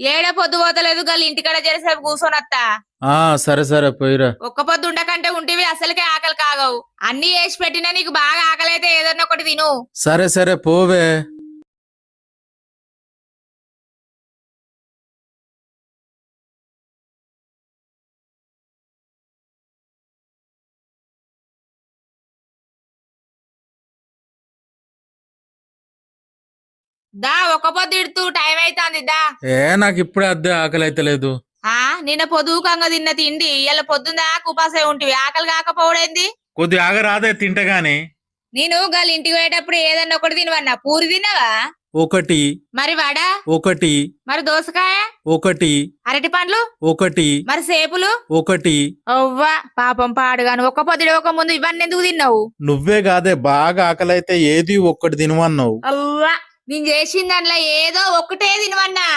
ఏడ పొద్దు పోతలేదు గల్ ఇంటికాడ జరసేపు కూర్చొనత్తా. సరే సరే పోయిరా. ఒక్క పొద్దు ఉండకంటే ఉంటివి అసలుకే ఆకలి కాగవు. అన్ని వేసి పెట్టినా నీకు బాగా ఆకలి అయితే ఏదన్నా ఒకటి తిను. సరే సరే పోవే. దా ఒక్క పొద్దు ఇడుతూ టైం అవుతుంది దా. నాకు ఇప్పుడే అద్దె ఆకలి అయితే లేదు. నిన్న పొదువుకంగా తిన్న తిండి ఇలా పొద్దుందా కుపాసే ఉంటివి ఆకలి కాకపోవడేంది. కొద్ది ఆగరాదే తింటే గాని. నేను గాలి ఇంటికి పోయేటప్పుడు ఏదన్నా ఒకటి తినవన్నా. పూరి తినవా? ఒకటి. మరి వడ ఒకటి. మరి దోసకాయ ఒకటి. అరటి పండ్లు ఒకటి. మరి సేపులు ఒకటి. అవ్వా పాపం పాడుగాను ఒక్క పొద్దు ఒక ముందు ఇవన్నీ ఎందుకు తిన్నావు? నువ్వే కాదే బాగా ఆకలి అయితే ఏది ఒక్కటి తినవన్నావు. అవ్వా నేను చేసిన దాంట్లో ఏదో ఒకటే తినవన్నా.